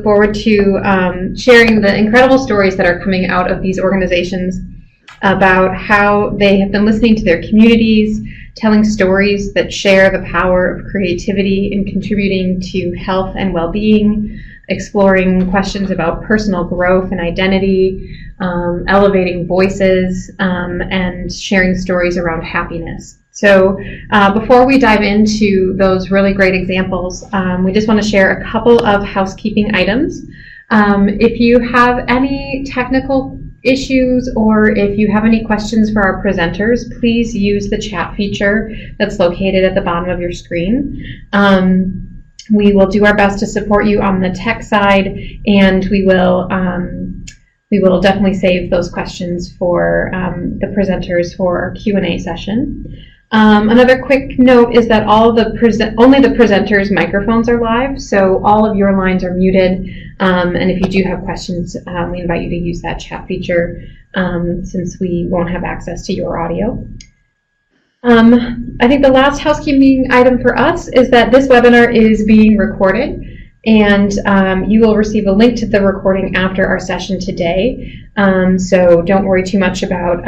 Forward to sharing the incredible stories that are coming out of these organizations about how they have been listening to their communities, telling stories that share the power of creativity in contributing to health and well-being, exploring questions about personal growth and identity, elevating voices, and sharing stories around happiness. So before we dive into those really great examples, we just want to share a couple of housekeeping items. If you have any technical issues or if you have any questions for our presenters, please use the chat feature that's located at the bottom of your screen. We will do our best to support you on the tech side, and we will definitely save those questions for the presenters for our Q&A session. Another quick note is that only the presenters' microphones are live, so all of your lines are muted. And if you do have questions, we invite you to use that chat feature since we won't have access to your audio. I think the last housekeeping item for us is that this webinar is being recorded, and you will receive a link to the recording after our session today. So don't worry too much about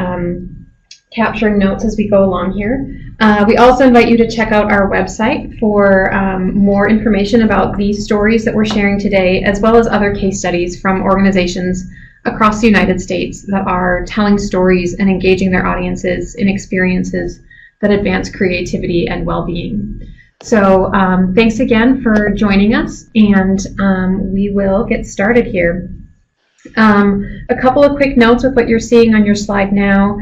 capturing notes as we go along here. We also invite you to check out our website for more information about these stories that we're sharing today, as well as other case studies from organizations across the United States that are telling stories and engaging their audiences in experiences that advance creativity and well-being. So thanks again for joining us, and we will get started here. A couple of quick notes with what you're seeing on your slide now.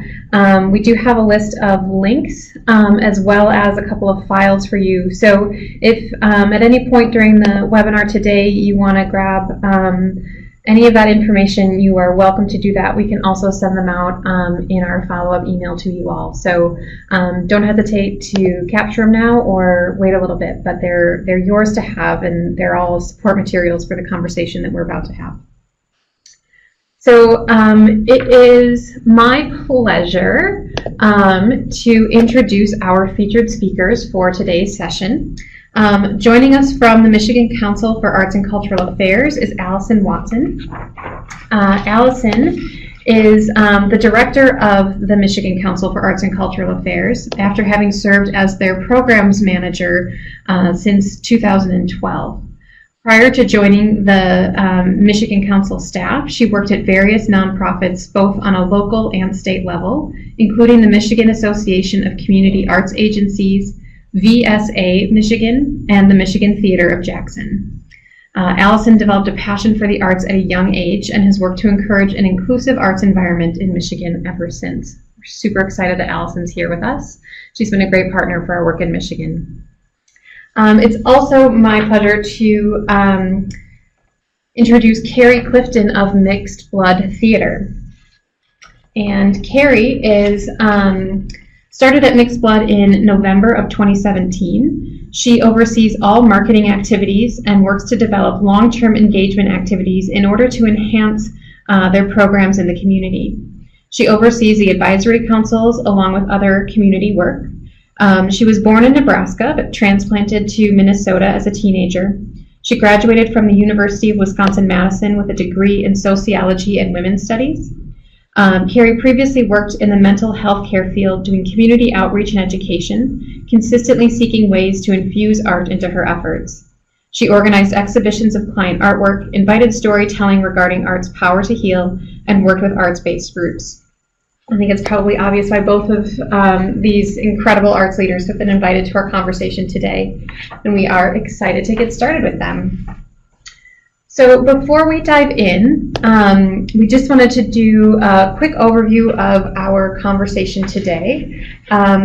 We do have a list of links as well as a couple of files for you. So if at any point during the webinar today you want to grab any of that information, you are welcome to do that. We can also send them out in our follow-up email to you all. So don't hesitate to capture them now or wait a little bit, but they're yours to have, and they're all support materials for the conversation that we're about to have. So it is my pleasure to introduce our featured speakers for today's session. Joining us from the Michigan Council for Arts and Cultural Affairs is Allison Watson. Allison is the director of the Michigan Council for Arts and Cultural Affairs after having served as their programs manager since 2012. Prior to joining the Michigan Council staff, she worked at various nonprofits both on a local and state level, including the Michigan Association of Community Arts Agencies, VSA Michigan, and the Michigan Theater of Jackson. Allison developed a passion for the arts at a young age and has worked to encourage an inclusive arts environment in Michigan ever since. We're super excited that Allison's here with us. She's been a great partner for our work in Michigan. It's also my pleasure to introduce Carrie Clifton of Mixed Blood Theater. And Carrie is started at Mixed Blood in November of 2017. She oversees all marketing activities and works to develop long-term engagement activities in order to enhance their programs in the community. She oversees the advisory councils along with other community work. She was born in Nebraska, but transplanted to Minnesota as a teenager. She graduated from the University of Wisconsin-Madison with a degree in sociology and women's studies. Carrie previously worked in the mental health care field doing community outreach and education, consistently seeking ways to infuse art into her efforts. She organized exhibitions of client artwork, invited storytelling regarding art's power to heal, and worked with arts-based groups. I think it's probably obvious why both of these incredible arts leaders have been invited to our conversation today, and we are excited to get started with them. So before we dive in, we just wanted to do a quick overview of our conversation today.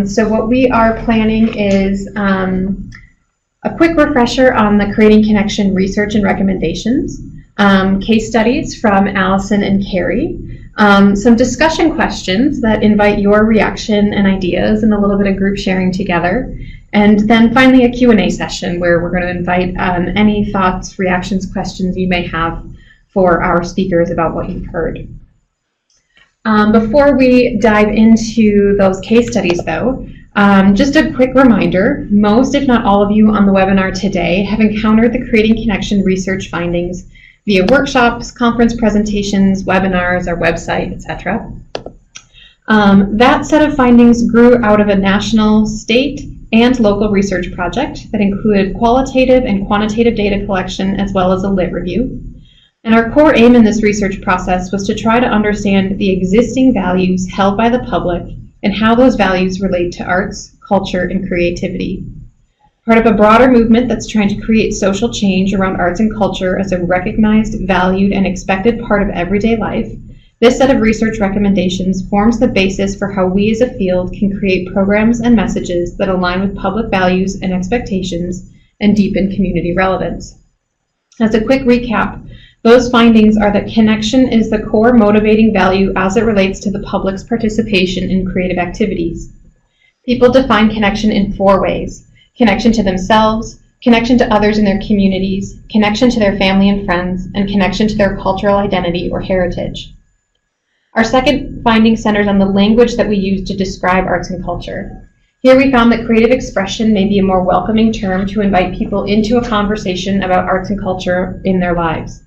So what we are planning is a quick refresher on the Creating Connection research and recommendations, case studies from Allison and Carrie, some discussion questions that invite your reaction and ideas and a little bit of group sharing together. And then finally a Q&A session where we're going to invite any thoughts, reactions, questions you may have for our speakers about what you've heard. Before we dive into those case studies though, just a quick reminder, most if not all of you on the webinar today have encountered the Creating Connection research findings via workshops, conference presentations, webinars, our website, etc. That set of findings grew out of a national, state, and local research project that included qualitative and quantitative data collection as well as a lit review. And our core aim in this research process was to try to understand the existing values held by the public and how those values relate to arts, culture, and creativity. Part of a broader movement that's trying to create social change around arts and culture as a recognized, valued, and expected part of everyday life, this set of research recommendations forms the basis for how we as a field can create programs and messages that align with public values and expectations and deepen community relevance. As a quick recap, those findings are that connection is the core motivating value as it relates to the public's participation in creative activities. People define connection in 4 ways: connection to themselves, connection to others in their communities, connection to their family and friends, and connection to their cultural identity or heritage. Our second finding centers on the language that we use to describe arts and culture. Here we found that creative expression may be a more welcoming term to invite people into a conversation about arts and culture in their lives.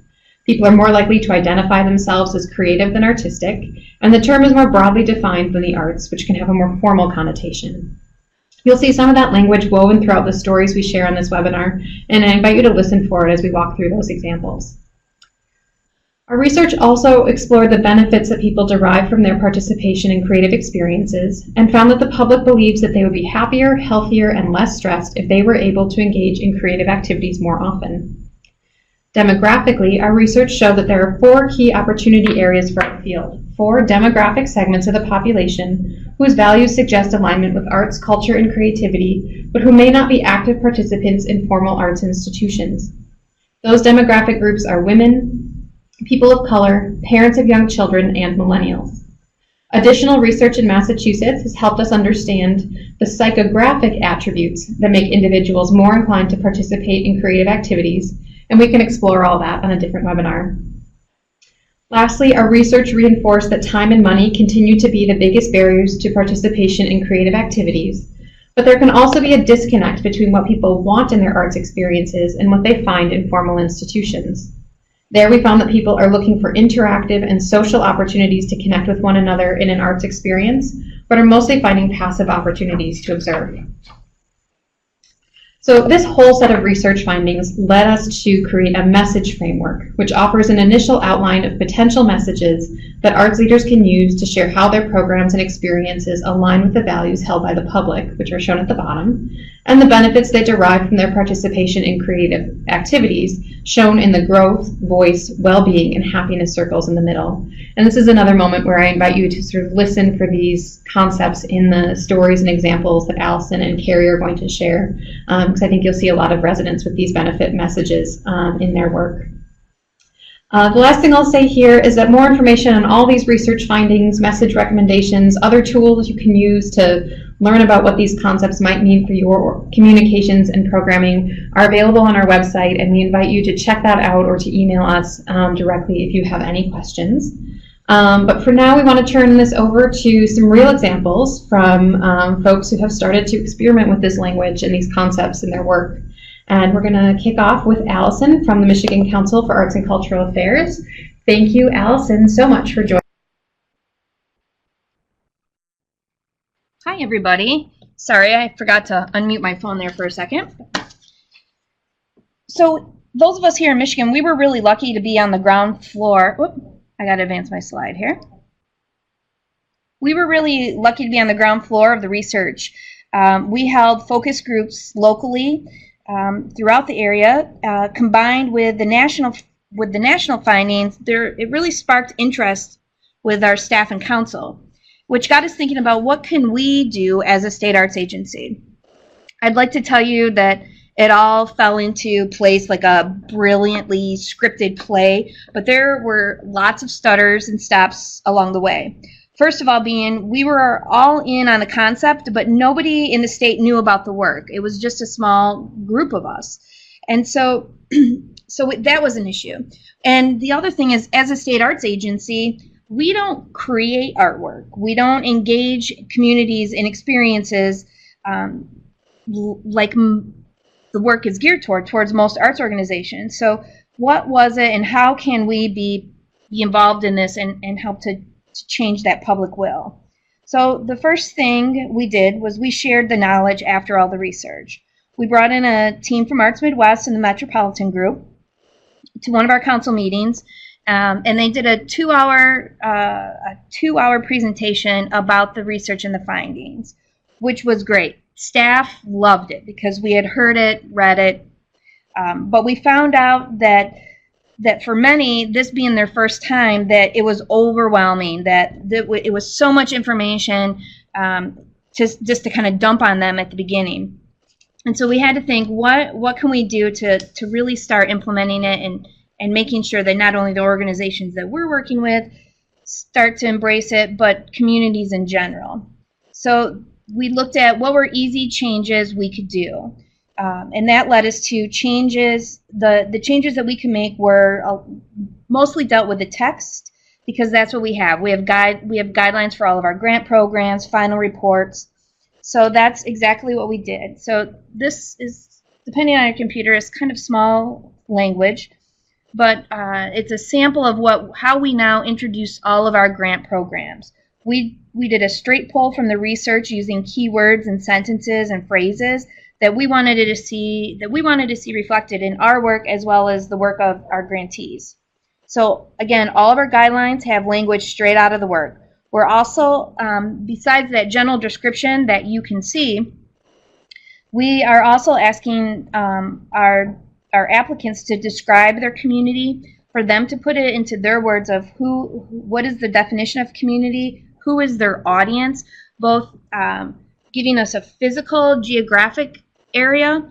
People are more likely to identify themselves as creative than artistic, and the term is more broadly defined than the arts, which can have a more formal connotation. You'll see some of that language woven throughout the stories we share on this webinar, and I invite you to listen for it as we walk through those examples. Our research also explored the benefits that people derive from their participation in creative experiences and found that the public believes that they would be happier, healthier, and less stressed if they were able to engage in creative activities more often. Demographically, our research showed that there are 4 key opportunity areas for our field, 4 demographic segments of the population whose values suggest alignment with arts, culture, and creativity, but who may not be active participants in formal arts institutions. Those demographic groups are women, people of color, parents of young children, and millennials. Additional research in Massachusetts has helped us understand the psychographic attributes that make individuals more inclined to participate in creative activities, and we can explore all that on a different webinar. Lastly, our research reinforced that time and money continue to be the biggest barriers to participation in creative activities, but there can also be a disconnect between what people want in their arts experiences and what they find in formal institutions. There we found that people are looking for interactive and social opportunities to connect with one another in an arts experience, but are mostly finding passive opportunities to observe. So this whole set of research findings led us to create a message framework, which offers an initial outline of potential messages that arts leaders can use to share how their programs and experiences align with the values held by the public, which are shown at the bottom, and the benefits they derive from their participation in creative activities, shown in the growth, voice, well-being, and happiness circles in the middle. And this is another moment where I invite you to sort of listen for these concepts in the stories and examples that Allison and Carrie are going to share, because I think you'll see a lot of resonance with these benefit messages in their work. The last thing I'll say here is that more information on all these research findings, message recommendations, other tools you can use to learn about what these concepts might mean for your communications and programming are available on our website, and we invite you to check that out or to email us directly if you have any questions. But for now, we want to turn this over to some real examples from folks who have started to experiment with this language and these concepts in their work. And we're going to kick off with Allison from the Michigan Council for Arts and Cultural Affairs. Thank you, Allison, so much for joining. Hi, everybody. Sorry, I forgot to unmute my phone there for a second. So those of us here in Michigan, we were really lucky to be on the ground floor. Whoop, I got to advance my slide here. We were really lucky to be on the ground floor of the research. We held focus groups locally throughout the area, combined with the national findings. It really sparked interest with our staff and council, which got us thinking about what can we do as a state arts agency. I'd like to tell you that it all fell into place like a brilliantly scripted play, but there were lots of stutters and stops along the way. First of all being, we were all in on the concept, but nobody in the state knew about the work. It was just a small group of us. And so that was an issue. And the other thing is, as a state arts agency, we don't create artwork. We don't engage communities in experiences like the work is geared towards most arts organizations. So what was it and how can we be involved in this and help to change that public will. So the first thing we did was we shared the knowledge after all the research. We brought in a team from Arts Midwest and the Metropolitan Group to one of our council meetings, and they did a two-hour presentation about the research and the findings, which was great. Staff loved it because we had heard it, read it, but we found out that for many, this being their first time, that it was overwhelming, that it was so much information just to kind of dump on them at the beginning. And so we had to think, what can we do to really start implementing it and making sure that not only the organizations that we're working with start to embrace it, but communities in general. So we looked at what were easy changes we could do. And that led us to changes. The changes that we can make were mostly dealt with the text, because that's what we have. We have guidelines for all of our grant programs, final reports. So that's exactly what we did. So this is, depending on your computer, is kind of small language, but it's a sample of how we now introduce all of our grant programs. We did a straight pull from the research using keywords and sentences and phrases that we wanted to see reflected in our work as well as the work of our grantees. So again, all of our guidelines have language straight out of the work. We're also, besides that general description that you can see, we are also asking our applicants to describe their community, for them to put it into their words of what is the definition of community, who is their audience, both giving us a physical, geographic area,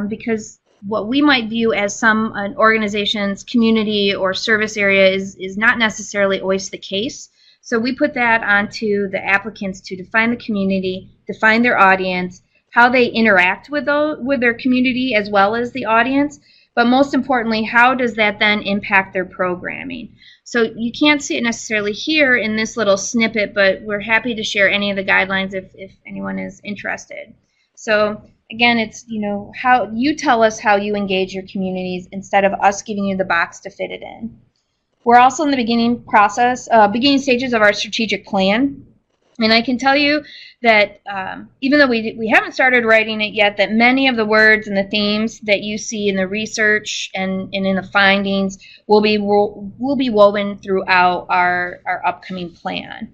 because what we might view as an organization's community or service area is not necessarily always the case. So we put that onto the applicants to define the community, define their audience, how they interact with their community as well as the audience, but most importantly, how does that then impact their programming? So you can't see it necessarily here in this little snippet, but we're happy to share any of the guidelines if anyone is interested. So again, it's, how you tell us how you engage your communities instead of us giving you the box to fit it in. We're also in the beginning stages of our strategic plan. And I can tell you that even though we haven't started writing it yet, that many of the words and the themes that you see in the research and in the findings will be woven throughout our upcoming plan.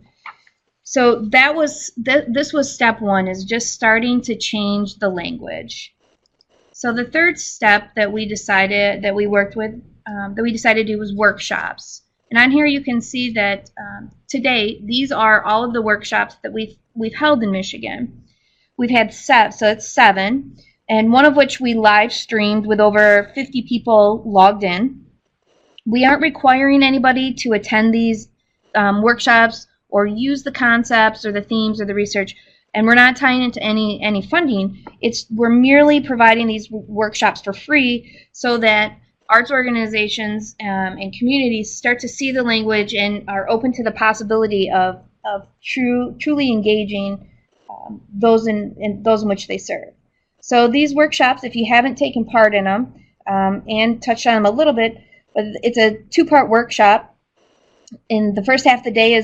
So this was step one, is just starting to change the language. So the third step that we decided to do was workshops. And on here you can see that today these are all of the workshops that we've held in Michigan. We've had seven, and one of which we live streamed with over 50 people logged in. We aren't requiring anybody to attend these workshops or use the concepts or the themes or the research, and we're not tying into any funding. We're merely providing these workshops for free so that arts organizations and communities start to see the language and are open to the possibility of truly engaging those in which they serve. So these workshops, if you haven't taken part in them and touched on them a little bit, but it's a two-part workshop. And the first half of the day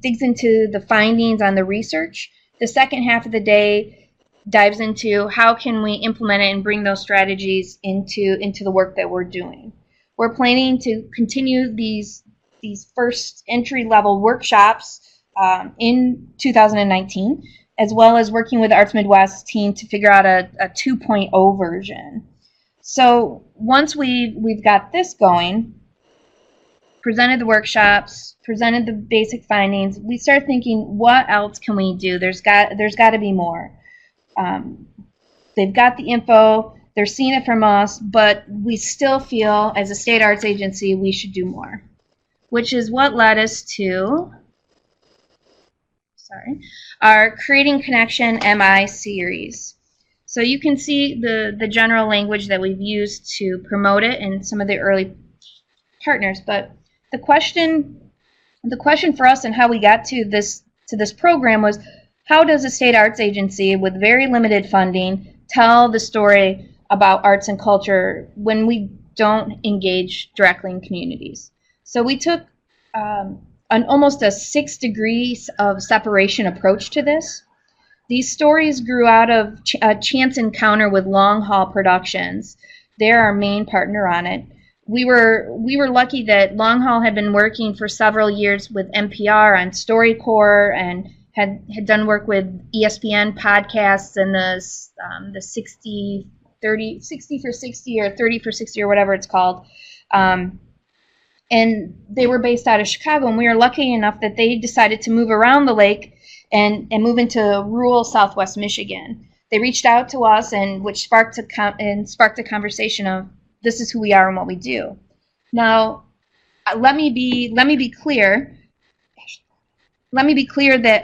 digs into the findings on the research. The second half of the day dives into how can we implement it and bring those strategies into the work that we're doing. We're planning to continue these first entry-level workshops in 2019, as well as working with the Arts Midwest team to figure out a 2.0 version. So once we've got this going, presented the workshops, presented the basic findings, we start thinking, what else can we do? There's got to be more. They've got the info, they're seeing it from us, but we still feel as a state arts agency we should do more, which is what led us to our Creating Connection MI series. So you can see the general language that we've used to promote it and some of the early partners, but the question for us and how we got to this program was, how does a state arts agency with very limited funding tell the story about arts and culture when we don't engage directly in communities. So we took an almost a 6 degrees of separation approach to this. These stories grew out of a chance encounter with Long Haul Productions. They're our main partner on it. We were lucky that Long Haul had been working for several years with NPR on StoryCorps and had done work with ESPN podcasts and the 60 for 60 or 30 for 60 or whatever it's called. And they were based out of Chicago, and we were lucky enough that they decided to move around the lake and move into rural Southwest Michigan. They reached out to us, and which sparked a conversation of, this is who we are and what we do. Now, let me be clear. Let me be clear that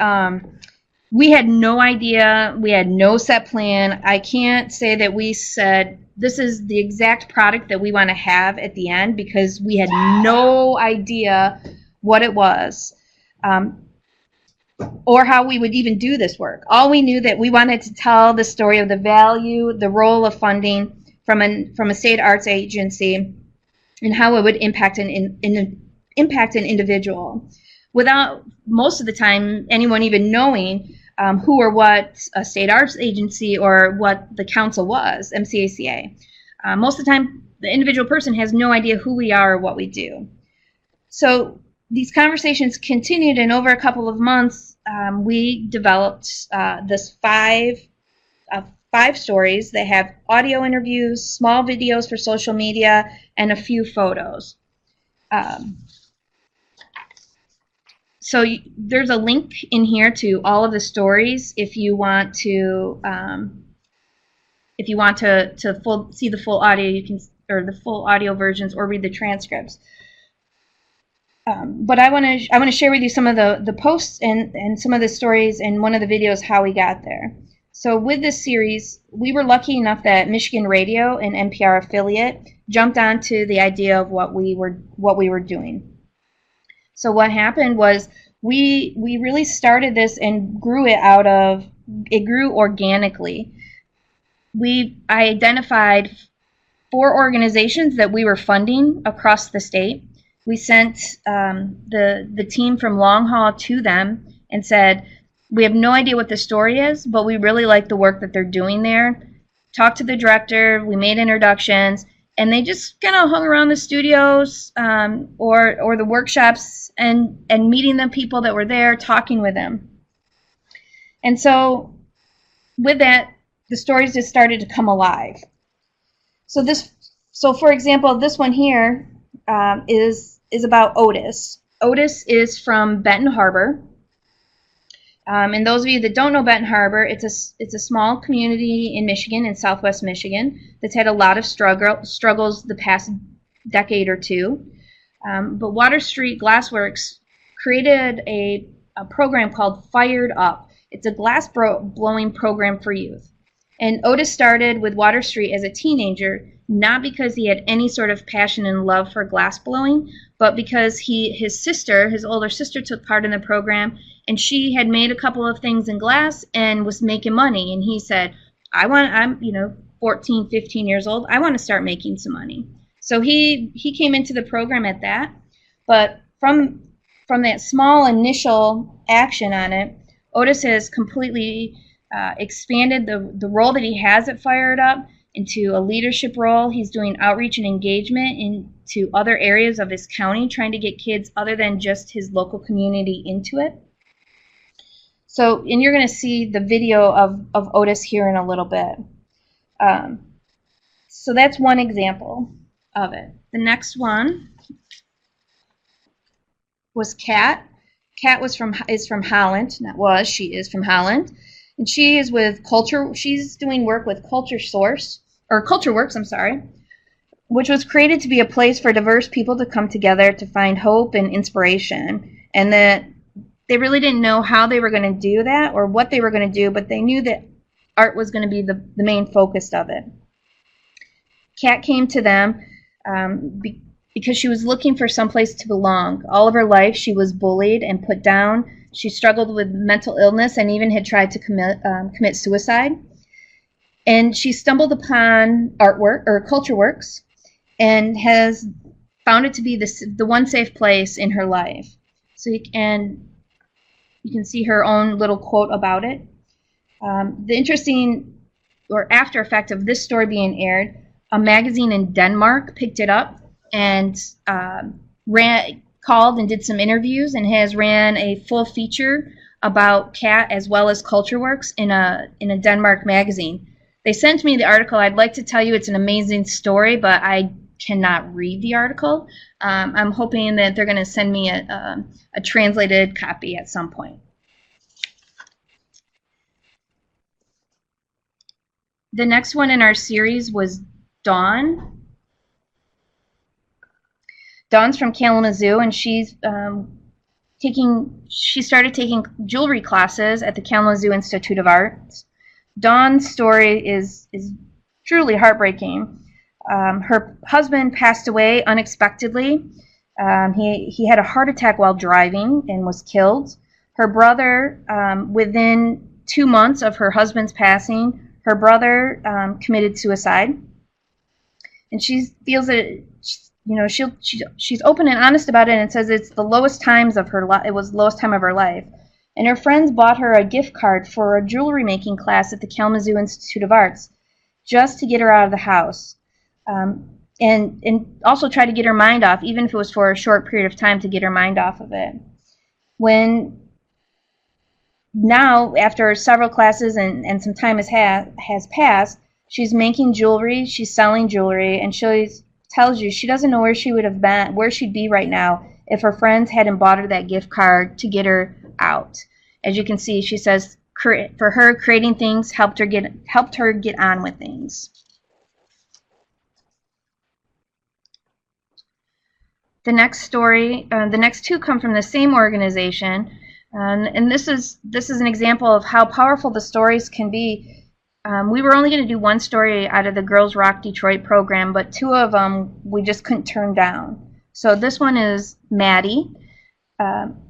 we had no idea. We had no set plan. I can't say that we said this is the exact product that we want to have at the end, because we had no idea what it was. Or how we would even do this work. All we knew that we wanted to tell the story of the value, the role of funding from a state arts agency, and how it would impact an individual, without most of the time anyone even knowing who or what a state arts agency or what the council was, MCACA. Most of the time, the individual person has no idea who we are or what we do. So these conversations continued, and over a couple of months, we developed this five stories that have audio interviews, small videos for social media, and a few photos. So there's a link in here to all of the stories if you want to see the full audio. You can, or the full audio versions, or read the transcripts. But I want to share with you some of the posts and some of the stories and one of the videos how we got there. So with this series, we were lucky enough that Michigan Radio, an NPR affiliate, jumped onto the idea of what we were doing. So what happened was we really started this and grew organically. I identified 4 organizations that we were funding across the state. We sent the team from Long Haul to them and said, we have no idea what the story is, but we really like the work that they're doing there. Talked to the director, we made introductions, and they just kind of hung around the studios or the workshops and meeting the people that were there, talking with them. And so with that, the stories just started to come alive. So for example, this one here is about Otis. Otis is from Benton Harbor. And those of you that don't know Benton Harbor, it's a small community in Michigan, in Southwest Michigan, that's had a lot of struggles the past decade or two. But Water Street Glassworks created a program called Fired Up. It's a glass blowing program for youth. And Otis started with Water Street as a teenager, not because he had any sort of passion and love for glass blowing, but because his older sister took part in the program, and she had made a couple of things in glass and was making money. And he said, I'm 14, 15 years old, I want to start making some money. So he came into the program at that. But from that small initial action on it, Otis has completely expanded the role that he has at Fired Up into a leadership role. He's doing outreach and engagement into other areas of his county, trying to get kids other than just his local community into it. So, and you're going to see the video of Otis here in a little bit. So that's one example of it. The next one was Kat. Kat is from Holland. She is from Holland. And she is with she's doing work with CultureWorks, which was created to be a place for diverse people to come together to find hope and inspiration. And that they really didn't know how they were going to do that or what they were going to do, but they knew that art was going to be the main focus of it. Kat came to them because she was looking for some place to belong. All of her life, she was bullied and put down. She struggled with mental illness and even had tried to commit suicide. And she stumbled upon artwork or CultureWorks and has found it to be the one safe place in her life. So you can see her own little quote about it. The interesting or after effect of this story being aired, a magazine in Denmark picked it up and called and did some interviews and has ran a full feature about Kat as well as culture works in a Denmark magazine. They sent me the article. I'd like to tell you it's an amazing story, but I cannot read the article. I'm hoping that they're going to send me a translated copy at some point. The next one in our series was Dawn. Dawn's from Kalamazoo, and she started taking jewelry classes at the Kalamazoo Institute of Arts. Dawn's story is truly heartbreaking. Her husband passed away unexpectedly. He had a heart attack while driving and was killed. Her brother, within 2 months of her husband's passing, her brother committed suicide. And she feels that she's open and honest about it and says it's the lowest times of her life. It was the lowest time of her life. And her friends bought her a gift card for a jewelry making class at the Kalamazoo Institute of Arts just to get her out of the house. And also try to get her mind off, even if it was for a short period of time, to get her mind off of it. Now, after several classes and some time has passed, she's making jewelry, she's selling jewelry, and she tells you she doesn't know where she would have been, where she'd be right now if her friends hadn't bought her that gift card to get her out. As you can see, she says for her, creating things helped her get on with things. The next story, the next two come from the same organization, and this is an example of how powerful the stories can be. We were only going to do one story out of the Girls Rock Detroit program, but two of them we just couldn't turn down. So this one is Maddie.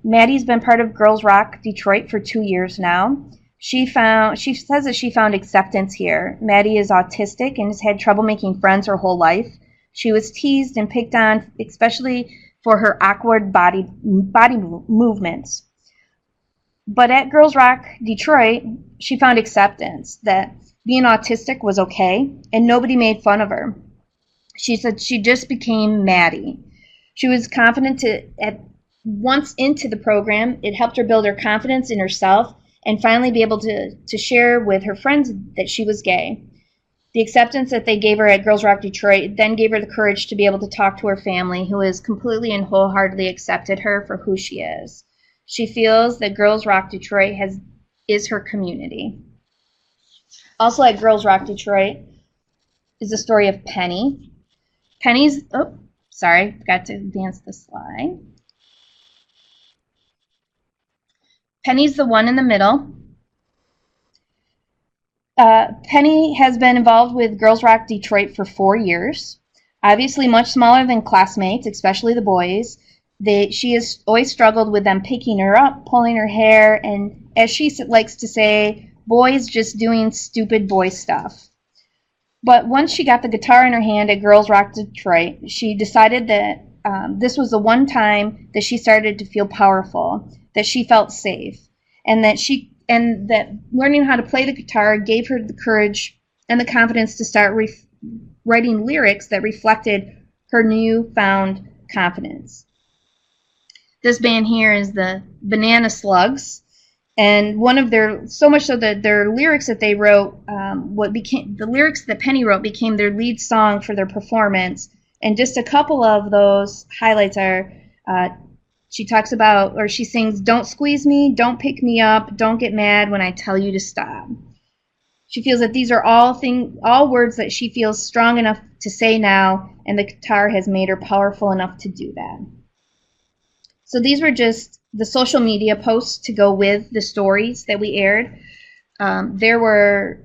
Maddie's been part of Girls Rock Detroit for 2 years now. She says that she found acceptance here. Maddie is autistic and has had trouble making friends her whole life. She was teased and picked on, especially for her awkward body movements. But at Girls Rock Detroit, she found acceptance, that being autistic was okay, and nobody made fun of her. She said she just became Maddie. She was confident once into the program, it helped her build her confidence in herself and finally be able to share with her friends that she was gay. The acceptance that they gave her at Girls Rock Detroit then gave her the courage to be able to talk to her family, who has completely and wholeheartedly accepted her for who she is. She feels that Girls Rock Detroit is her community. Also at Girls Rock Detroit is the story of Penny. Penny's, forgot to advance the slide. Penny's the one in the middle. Penny has been involved with Girls Rock Detroit for 4 years. Obviously much smaller than classmates, especially the boys. She has always struggled with them picking her up, pulling her hair, and as she likes to say, boys just doing stupid boy stuff. But once she got the guitar in her hand at Girls Rock Detroit, she decided that this was the one time that she started to feel powerful, that she felt safe, and that learning how to play the guitar gave her the courage and the confidence to start writing lyrics that reflected her newfound confidence. This band here is the Banana Slugs, and so much so that their lyrics that they wrote, the lyrics that Penny wrote became their lead song for their performance. And just a couple of those highlights are, she sings, "Don't squeeze me, don't pick me up, don't get mad when I tell you to stop." She feels that these are all words that she feels strong enough to say now, and the guitar has made her powerful enough to do that. So these were just the social media posts to go with the stories that we aired. There are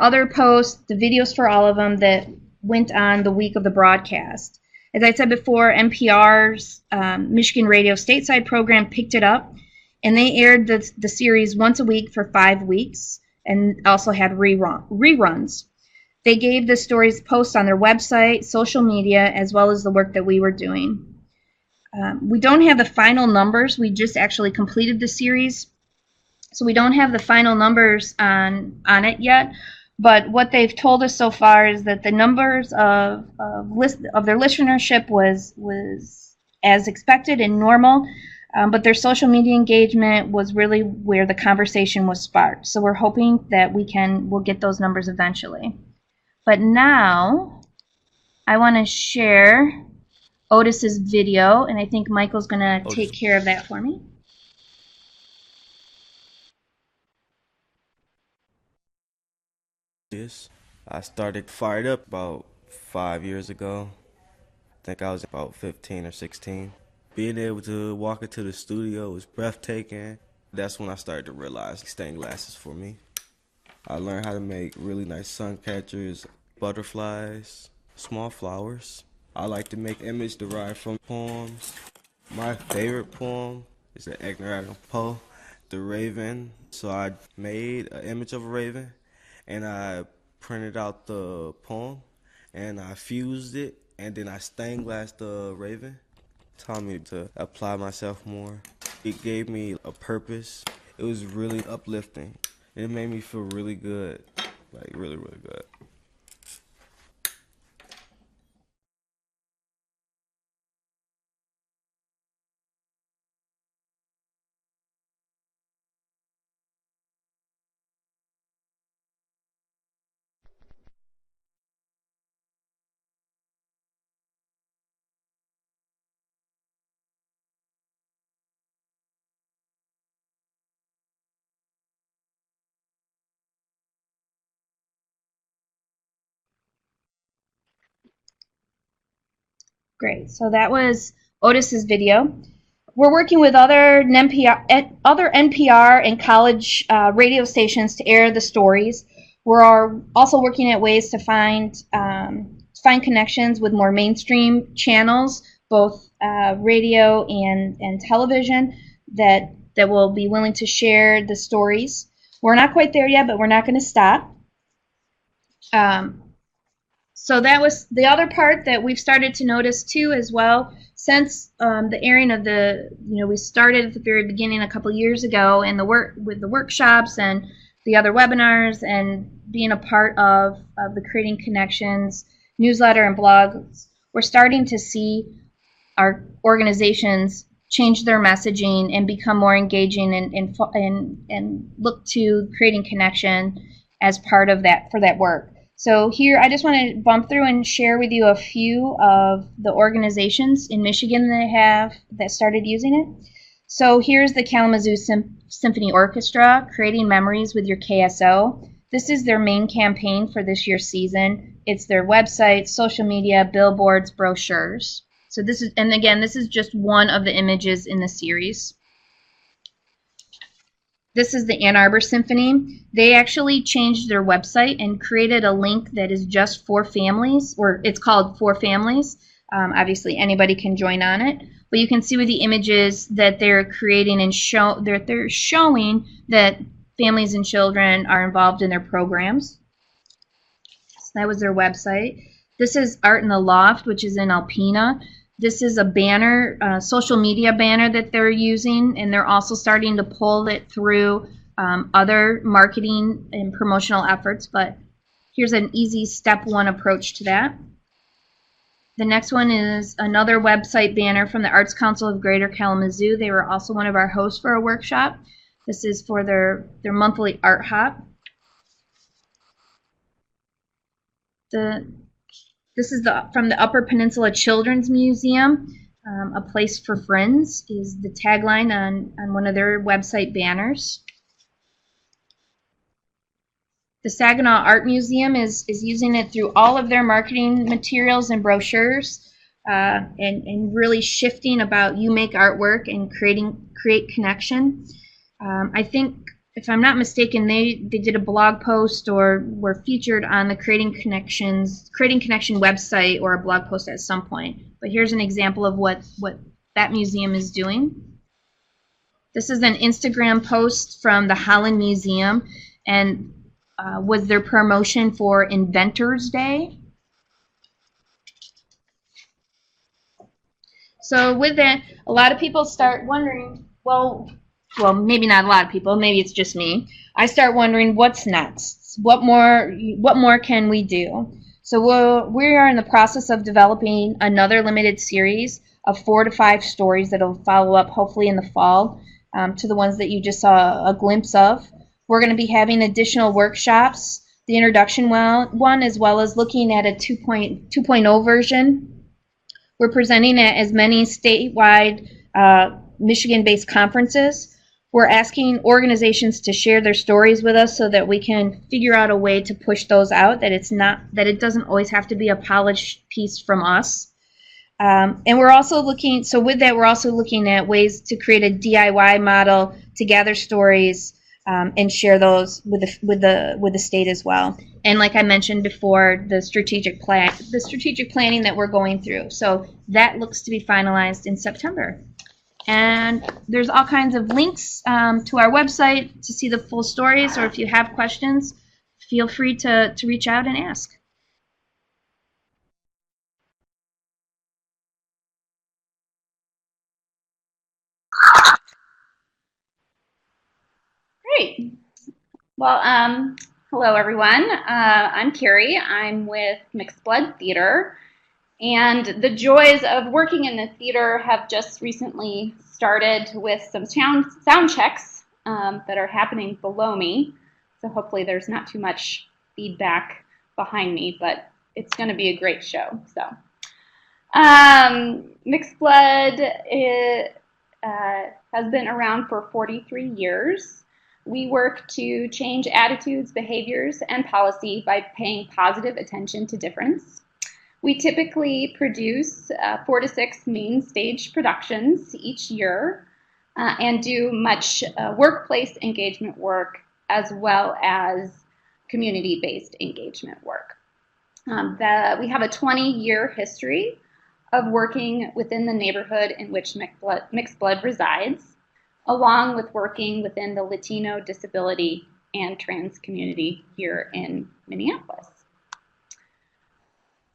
other posts, the videos for all of them that went on the week of the broadcast. As I said before, NPR's Michigan Radio Stateside program picked it up, and they aired the series once a week for 5 weeks and also had reruns. They gave the stories posts on their website, social media, as well as the work that we were doing. We don't have the final numbers. We just actually completed the series, so we don't have the final numbers on it yet. But what they've told us so far is that the numbers of their listenership was as expected and normal, but their social media engagement was really where the conversation was sparked. So we're hoping that we'll get those numbers eventually. But now I want to share Otis's video, and I think Michael's going to take care of that for me. I started fired up about 5 years ago. I think I was about 15 or 16. Being able to walk into the studio was breathtaking. That's when I started to realize stained glass is for me. I learned how to make really nice sun catchers, butterflies, small flowers. I like to make images derived from poems. My favorite poem is the Edgar Allan Poe, The Raven. So I made an image of a raven and I printed out the poem and I fused it and then I stained glassed the raven. It taught me to apply myself more. It gave me a purpose. It was really uplifting. It made me feel really good, like really, really good. Great. So that was Otis's video. We're working with other NPR and college radio stations to air the stories. We're also working at ways to find connections with more mainstream channels, both radio and television, that will be willing to share the stories. We're not quite there yet, but we're not going to stop. So that was the other part that we've started to notice too as well. Since the airing of we started at the very beginning a couple years ago, and the work with the workshops and the other webinars and being a part of the Creating Connections newsletter and blogs, we're starting to see our organizations change their messaging and become more engaging and look to Creating Connection as part of that for that work. So here, I just want to bump through and share with you a few of the organizations in Michigan that started using it. So here's the Kalamazoo Symphony Orchestra, Creating Memories with Your KSO. This is their main campaign for this year's season. It's their website, social media, billboards, brochures. So this is just one of the images in the series. This is the Ann Arbor Symphony. They actually changed their website and created a link that is just for families, or it's called For Families. Obviously, anybody can join on it. But you can see with the images that they're creating and they're showing that families and children are involved in their programs. So that was their website. This is Art in the Loft, which is in Alpena. This is a banner, social media banner that they're using, and they're also starting to pull it through other marketing and promotional efforts. But here's an easy step one approach to that. The next one is another website banner from the Arts Council of Greater Kalamazoo. They were also one of our hosts for a workshop. This is for their monthly art hop. This is from the Upper Peninsula Children's Museum. A Place for Friends is the tagline on one of their website banners. The Saginaw Art Museum is using it through all of their marketing materials and brochures, and really shifting about you make artwork and create connection. I think, if I'm not mistaken, they did a blog post or were featured on the Creating Connection website or a blog post at some point. But here's an example of what that museum is doing. This is an Instagram post from the Holland Museum, and was their promotion for Inventors Day. So with that, a lot of people start wondering, well, maybe not a lot of people, maybe it's just me. I start wondering what's next. What more can we do? So we are in the process of developing another limited series of 4 to 5 stories that'll follow up hopefully in the fall to the ones that you just saw a glimpse of. We're going to be having additional workshops, the introduction one, as well as looking at a 2.0 version. We're presenting at as many statewide Michigan-based conferences. We're asking organizations to share their stories with us so that we can figure out a way to push those out, that it doesn't always have to be a polished piece from us. And we're also looking, so with that, we're also looking at ways to create a DIY model to gather stories and share those with the state as well. And like I mentioned before, the strategic planning that we're going through. So that looks to be finalized in September. And there's all kinds of links to our website to see the full stories, or if you have questions, feel free to reach out and ask. Great. Well, hello everyone. I'm Carrie. I'm with Mixed Blood Theater, and the joys of working in the theater have just recently started with some sound checks that are happening below me. So hopefully there's not too much feedback behind me, but it's going to be a great show. So, Mixed Blood has been around for 43 years. We work to change attitudes, behaviors, and policy by paying positive attention to difference. We typically produce 4 to 6 main stage productions each year and do much workplace engagement work as well as community-based engagement work. We have a 20-year history of working within the neighborhood in which Mixed Blood resides, along with working within the Latino, disability, and trans community here in Minneapolis.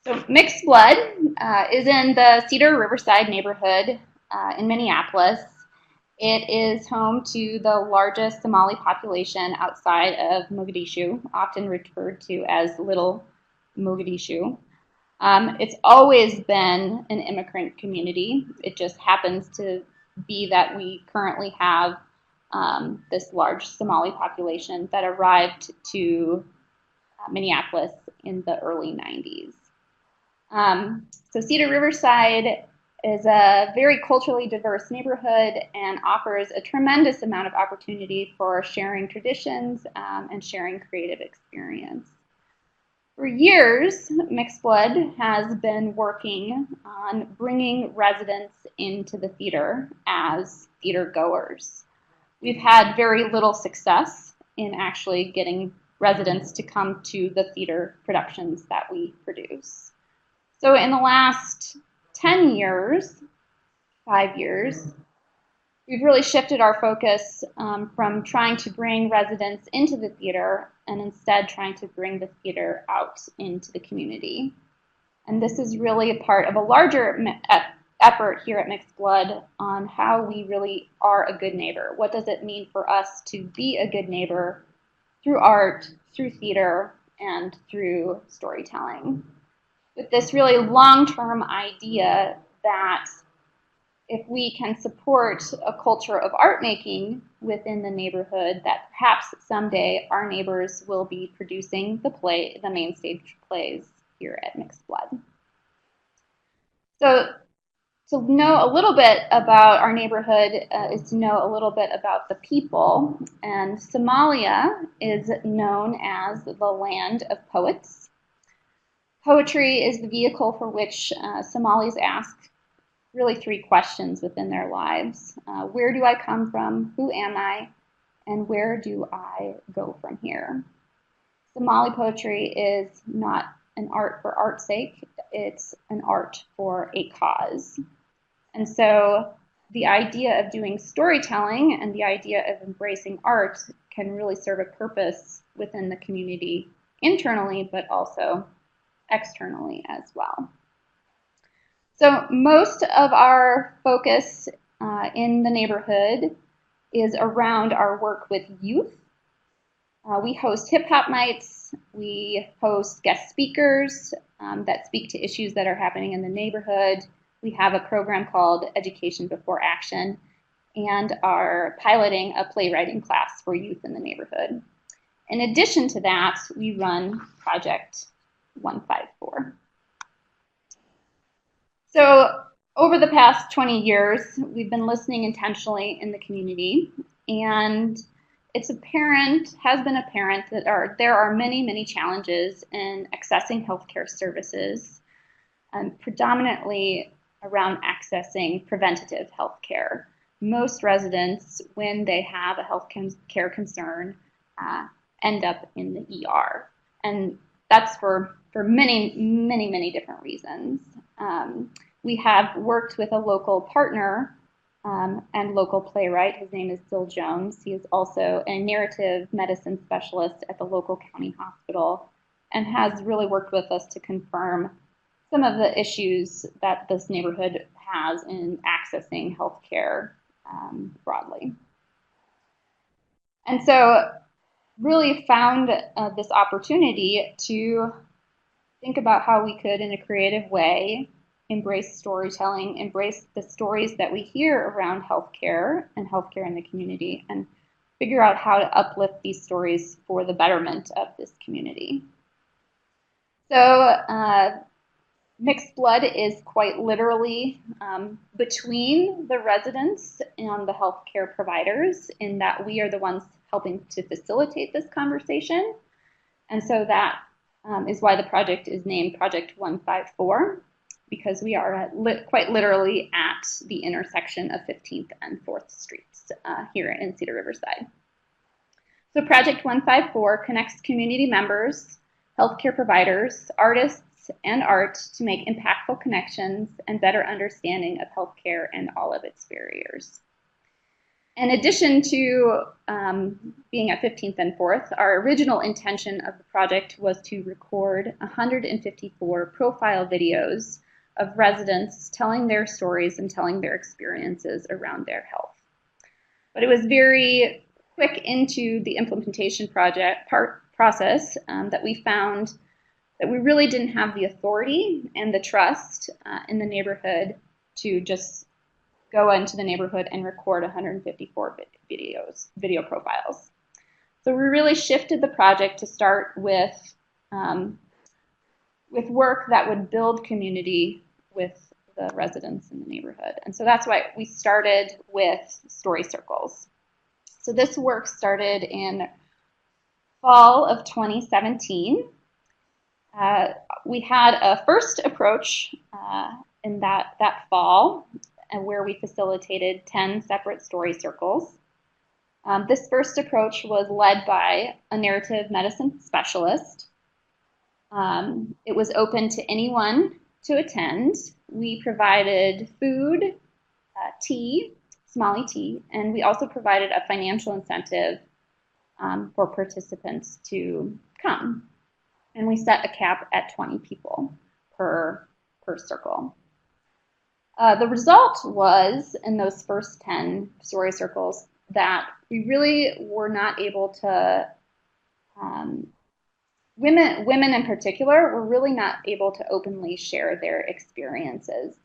So Mixed Blood is in the Cedar Riverside neighborhood in Minneapolis. It is home to the largest Somali population outside of Mogadishu, often referred to as Little Mogadishu. It's always been an immigrant community. It just happens to be that we currently have this large Somali population that arrived to Minneapolis in the early 90s. So Cedar Riverside is a very culturally diverse neighborhood and offers a tremendous amount of opportunity for sharing traditions and sharing creative experience. For years, Mixed Blood has been working on bringing residents into the theater as theater goers. We've had very little success in actually getting residents to come to the theater productions that we produce. So in the last 10 years, 5 years, we've really shifted our focus from trying to bring residents into the theater and instead trying to bring the theater out into the community. And this is really a part of a larger effort here at Mixed Blood on how we really are a good neighbor. What does it mean for us to be a good neighbor through art, through theater, and through storytelling? With this really long-term idea that if we can support a culture of art making within the neighborhood, that perhaps someday our neighbors will be producing the main stage plays here at Mixed Blood. So to know a little bit about our neighborhood is to know a little bit about the people. And Somalia is known as the land of poets. Poetry is the vehicle for which Somalis ask really 3 questions within their lives. Where do I come from? Who am I? And where do I go from here? Somali poetry is not an art for art's sake. It's an art for a cause. And so the idea of doing storytelling and the idea of embracing art can really serve a purpose within the community internally, but also externally as well. So most of our focus in the neighborhood is around our work with youth. We host hip hop nights. We host guest speakers that speak to issues that are happening in the neighborhood. We have a program called Education Before Action and are piloting a playwriting class for youth in the neighborhood. In addition to that, we run Project 154. So over the past 20 years, we've been listening intentionally in the community, and has been apparent that there are many, many challenges in accessing healthcare services, predominantly around accessing preventative healthcare. Most residents, when they have a health care concern, end up in the ER, and that's for many, many, many different reasons. We have worked with a local partner and local playwright. His name is Bill Jones. He is also a narrative medicine specialist at the local county hospital and has really worked with us to confirm some of the issues that this neighborhood has in accessing health care broadly. And so really found this opportunity to think about how we could, in a creative way, embrace storytelling, embrace the stories that we hear around healthcare and healthcare in the community, and figure out how to uplift these stories for the betterment of this community. So mixed blood is quite literally between the residents and the healthcare providers, in that we are the ones helping to facilitate this conversation. And so that is why the project is named Project 154, because we are quite literally at the intersection of 15th and 4th Streets here in Cedar Riverside. So Project 154 connects community members, healthcare providers, artists, and art to make impactful connections and better understanding of healthcare and all of its barriers. In addition to being at 15th and 4th, our original intention of the project was to record 154 profile videos of residents telling their stories and telling their experiences around their health. But it was very quick into the implementation process that we found that we really didn't have the authority and the trust in the neighborhood to just go into the neighborhood and record 154 video profiles. So we really shifted the project to start with work that would build community with the residents in the neighborhood. And so that's why we started with story circles. So this work started in fall of 2017. We had a first approach in that fall, where we facilitated 10 separate story circles. This first approach was led by a narrative medicine specialist. It was open to anyone to attend. We provided food, tea, Somali tea, and we also provided a financial incentive for participants to come. And we set a cap at 20 people per circle. The result was, in those first 10 story circles, that we really were not able to, women in particular, were really not able to openly share their experiences,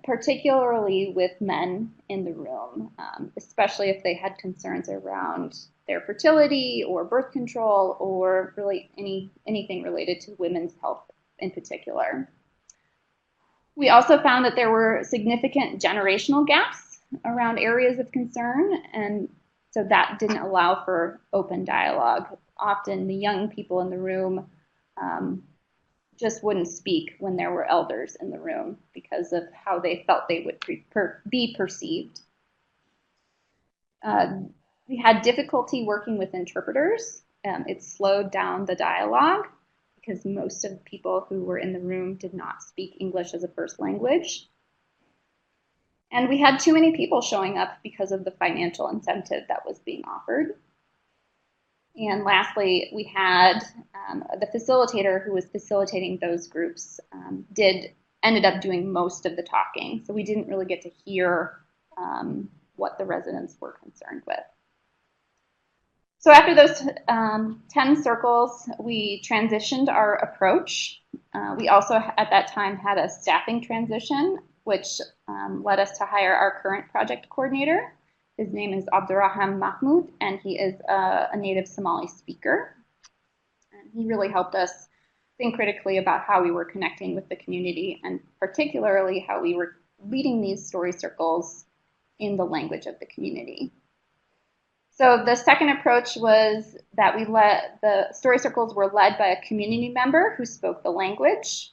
particularly with men in the room, especially if they had concerns around their fertility or birth control, or really anything related to women's health in particular. We also found that there were significant generational gaps around areas of concern, and so that didn't allow for open dialogue. Often the young people in the room just wouldn't speak when there were elders in the room because of how they felt they would be perceived. We had difficulty working with interpreters. It slowed down the dialogue because most of the people who were in the room did not speak English as a first language. And we had too many people showing up because of the financial incentive that was being offered. And lastly, we had the facilitator who was facilitating those groups ended up doing most of the talking. So we didn't really get to hear what the residents were concerned with. So after those 10 circles, we transitioned our approach. We also, at that time, had a staffing transition, which led us to hire our current project coordinator. His name is Abdurrahman Mahmoud, and he is a native Somali speaker. And he really helped us think critically about how we were connecting with the community, and particularly how we were leading these story circles in the language of the community. So the second approach was that the story circles were led by a community member who spoke the language,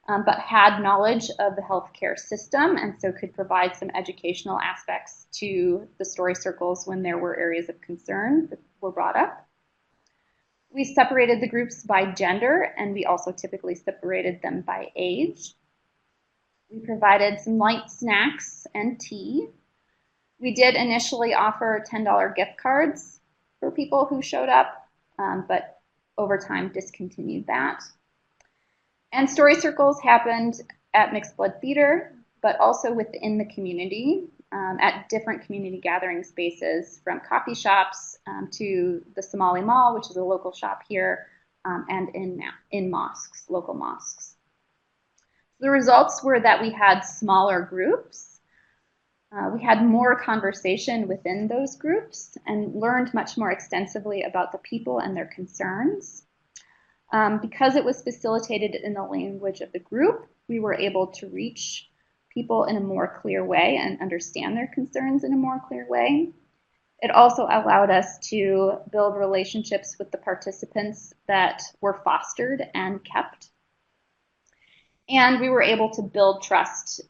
but had knowledge of the healthcare system, and so could provide some educational aspects to the story circles when there were areas of concern that were brought up. We separated the groups by gender, and we also typically separated them by age. We provided some light snacks and tea. We did initially offer $10 gift cards for people who showed up, but over time discontinued that. And story circles happened at Mixed Blood Theater, but also within the community at different community gathering spaces, from coffee shops to the Somali Mall, which is a local shop here, and in mosques, local mosques. The results were that we had smaller groups. We had more conversation within those groups and learned much more extensively about the people and their concerns. Because it was facilitated in the language of the group, we were able to reach people in a more clear way and understand their concerns in a more clear way. It also allowed us to build relationships with the participants that were fostered and kept. And we were able to build trust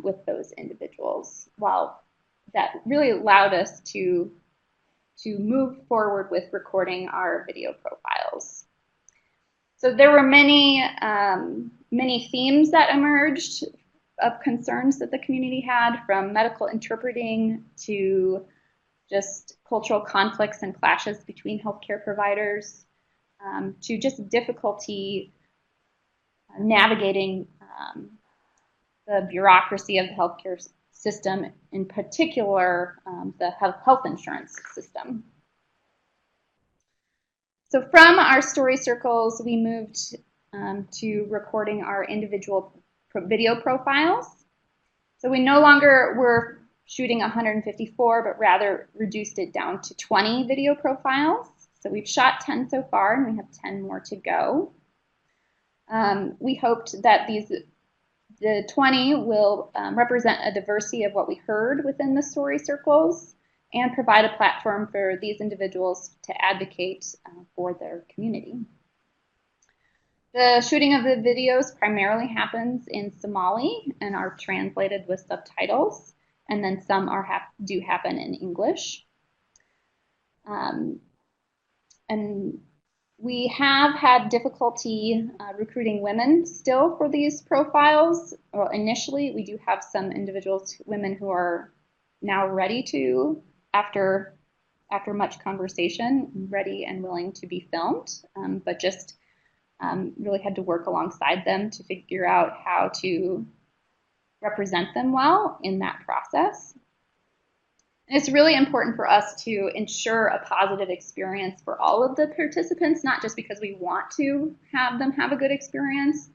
with those individuals. While that really allowed us to move forward with recording our video profiles. So there were many themes that emerged of concerns that the community had, from medical interpreting to just cultural conflicts and clashes between healthcare providers, to just difficulty navigating the bureaucracy of the healthcare system, in particular the health insurance system. So from our story circles, we moved to recording our individual video profiles. So we no longer were shooting 154, but rather reduced it down to 20 video profiles. So we've shot 10 so far, and we have 10 more to go. We hoped that the 20 will represent a diversity of what we heard within the story circles and provide a platform for these individuals to advocate for their community. The shooting of the videos primarily happens in Somali and are translated with subtitles, and then some do happen in English. And we have had difficulty recruiting women still for these profiles. Well, initially, we do have some women who are now ready to, after much conversation, ready and willing to be filmed, but just really had to work alongside them to figure out how to represent them well in that process. And it's really important for us to ensure a positive experience for all of the participants, not just because we want to have them have a good experience,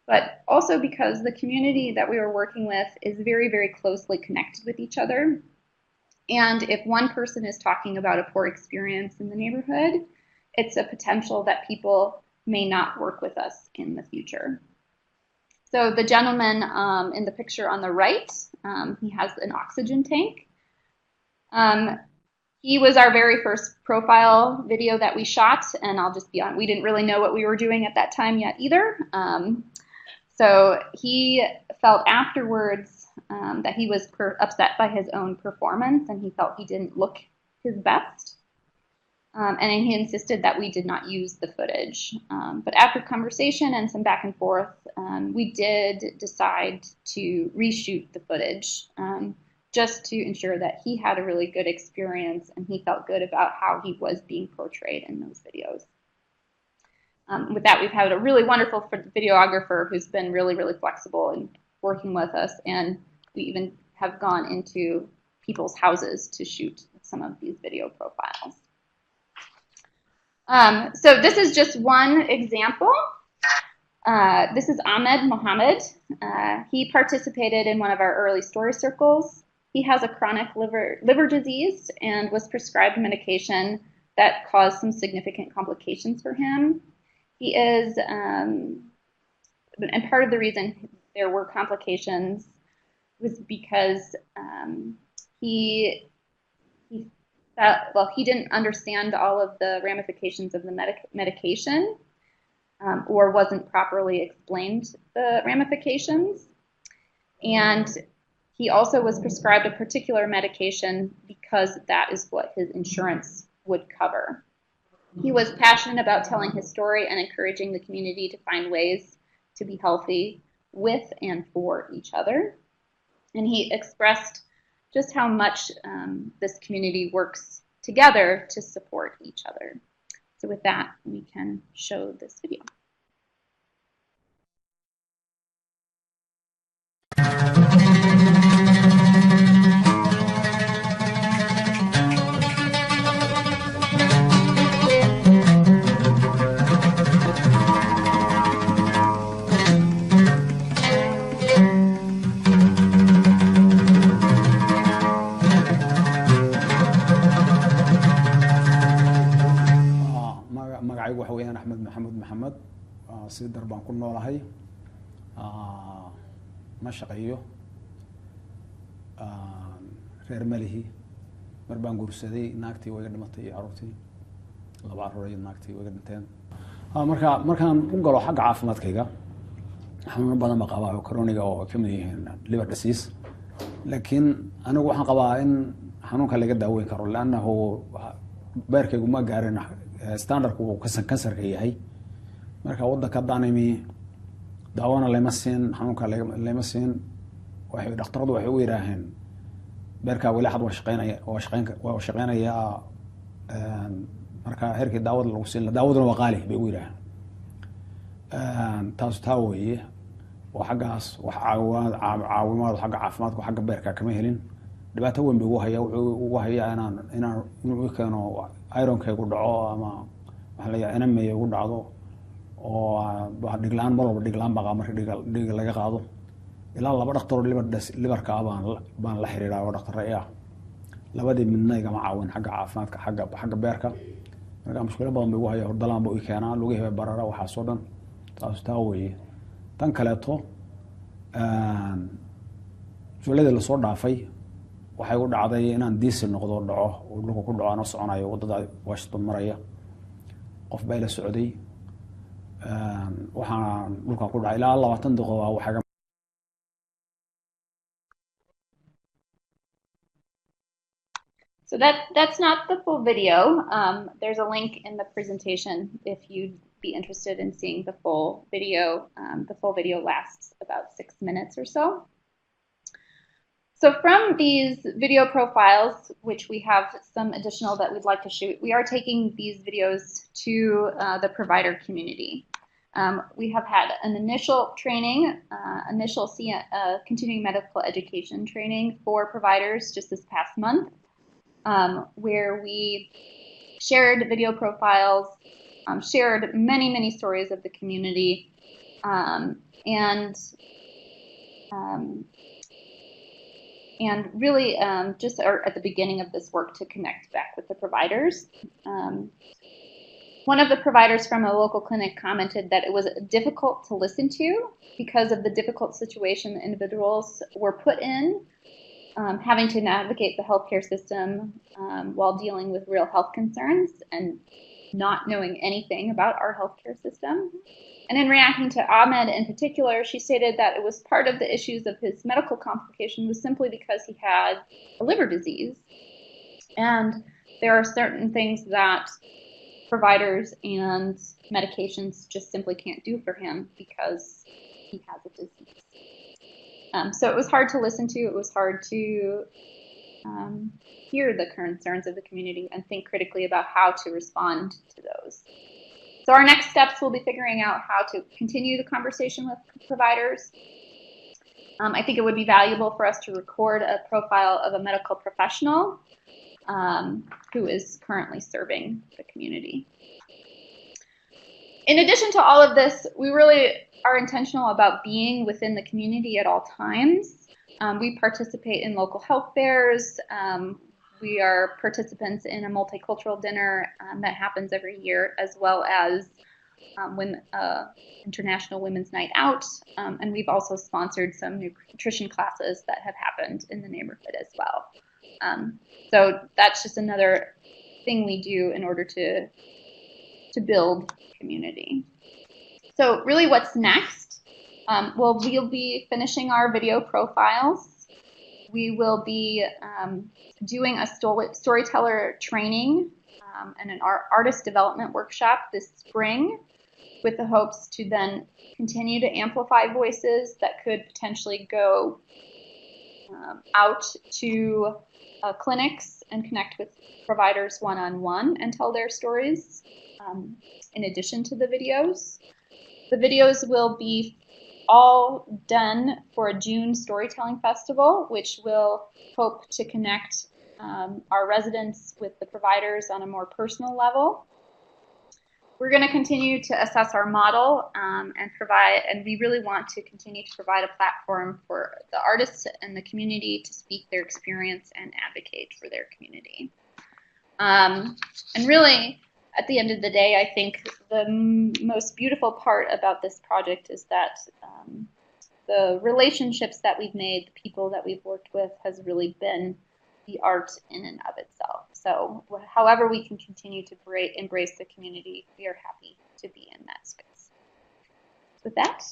but also because the community that we were working with is very, very closely connected with each other. And if one person is talking about a poor experience in the neighborhood, it's a potential that people may not work with us in the future. So the gentleman in the picture on the right, he has an oxygen tank. He was our very first profile video that we shot, and I'll just be honest, we didn't really know what we were doing at that time yet either. So he felt afterwards that he was upset by his own performance, and he felt he didn't look his best. And he insisted that we did not use the footage. But after conversation and some back and forth, we did decide to reshoot the footage. just to ensure that he had a really good experience and he felt good about how he was being portrayed in those videos. With that, we've had a really wonderful videographer who's been really, really flexible in working with us, and we even have gone into people's houses to shoot some of these video profiles. So this is just one example. This is Ahmed Mohammed. He participated in one of our early story circles. He has a chronic liver disease and was prescribed medication that caused some significant complications for him. He is, and part of the reason there were complications was because he didn't understand all of the ramifications of the medication, or wasn't properly explained the ramifications. And he also was prescribed a particular medication because that is what his insurance would cover. He was passionate about telling his story and encouraging the community to find ways to be healthy with and for each other. And he expressed just how much this community works together to support each other. So with that, we can show this video. magacaygu waxa weeyaan axmed maxamed maxamed sidar baan ku noolahay ma shaqeeyo reer malihi mar baan guursaday naagtii way iga dhimatay iyo caruurtii laba caruur iyo naagtii way iga dhinteen markaan u galo xagga caafimaadkayga xanuuno badan baa qabaa oo coroniga oo ka mid yihiin liver disease laakiin anigu waxaan qabaa in xanuunka laga daaweyn karo lannahu beerkaygu ma gaarin standardku uu kansarka yahay marka waddanka haddaan imi daawana lama siin xanuunka lama siin dhakhtaradu waxay u yidhaaheen beerkaa weli xad waa shaqeynayaa marka heerkii daawada lagu siin daawaduna waa qaali bay u yidhaaheen taasu taa weeye oo xaggaas wax caawimaad xagga caafimaadku xagga beerka kama helin dhibaato weyn bay ugu hayaa inuu keeno ironkaygu dhaco ama waxaa leeyahay enamay ugu dhacdo oo dhiglaan mar walba dhiglaan baqaa marka dhig laga qaado ilaa laba dhakhtaroo liverka baan la xiriiraa oo dhakhtarre ah labadii midna igama caawin xagga caafimaadka xagga beerka marka mushkilo badan bay ugu haya hordalaan ba i keenaa lugaheba barara waxaasoo dhan taasu taa weeye tan kaleeto suuladii lasoo dhaafay waxay u dhacday inaan diisi noqdo dhaco oo dhulka ku dhaco anoo soconayo waddada washington maraya qof baa ila socday waxaan dhulkan ku dhacay ilaa 20 daqiiqo waxaa So that's not the full video. There's a link in the presentation if you'd be interested in seeing the full video. The full video lasts about 6 minutes or so. So from these video profiles, which we have some additional that we'd like to shoot, we are taking these videos to the provider community. We have had an initial training, continuing medical education training for providers just this past month, where we shared video profiles, shared many stories of the community, and really just are at the beginning of this work to connect back with the providers. One of the providers from a local clinic commented that it was difficult to listen to because of the difficult situation the individuals were put in, having to navigate the healthcare system while dealing with real health concerns and not knowing anything about our healthcare system. And in reacting to Ahmed in particular, she stated that it was part of the issues of his medical complication was simply because he had a liver disease. And there are certain things that providers and medications just simply can't do for him because he has a disease. So it was hard to listen to. It was hard to hear the concerns of the community and think critically about how to respond to those. So our next steps will be figuring out how to continue the conversation with providers. I think it would be valuable for us to record a profile of a medical professional who is currently serving the community. In addition to all of this, we really are intentional about being within the community at all times. We participate in local health fairs. We are participants in a multicultural dinner that happens every year, as well as International Women's Night Out. And we've also sponsored some nutrition classes that have happened in the neighborhood as well. So that's just another thing we do in order to build community. So really what's next? We'll be finishing our video profiles. We will be doing a storyteller training and an artist development workshop this spring, with the hopes to then continue to amplify voices that could potentially go out to clinics and connect with providers one-on-one and tell their stories in addition to the videos. The videos will be all done for a June storytelling festival, which will hope to connect our residents with the providers on a more personal level. We're going to continue to assess our model and we really want to continue to provide a platform for the artists and the community to speak their experience and advocate for their community. And really, at the end of the day, I think the most beautiful part about this project is that the relationships that we've made, the people that we've worked with, has really been the art in and of itself. So however we can continue to embrace the community, we are happy to be in that space. With that.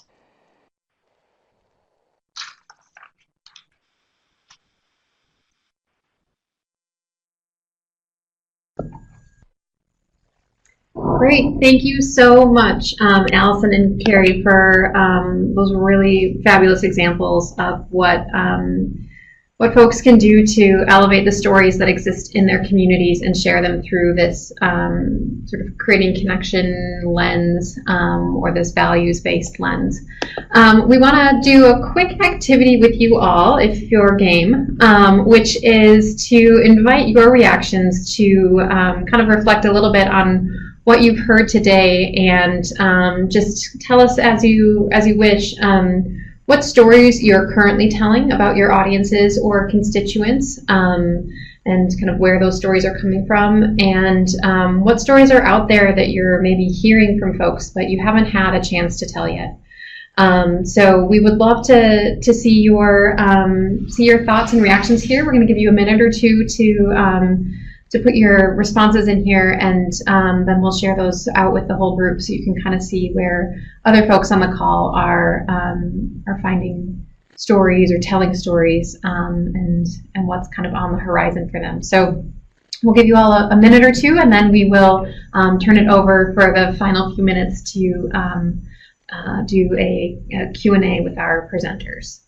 Great. Thank you so much, Allison and Carrie, for those really fabulous examples of what folks can do to elevate the stories that exist in their communities and share them through this sort of creating connection lens or this values-based lens. We want to do a quick activity with you all, if you're game, which is to invite your reactions to kind of reflect a little bit on what you've heard today, and just tell us as you wish what stories you're currently telling about your audiences or constituents, and kind of where those stories are coming from, and what stories are out there that you're maybe hearing from folks but you haven't had a chance to tell yet. So we would love to see your thoughts and reactions here. We're going to give you a minute or two to put your responses in here, and then we'll share those out with the whole group so you can kind of see where other folks on the call are finding stories or telling stories, and what's kind of on the horizon for them. So we'll give you all a minute or two, and then we will turn it over for the final few minutes to do a Q&A with our presenters.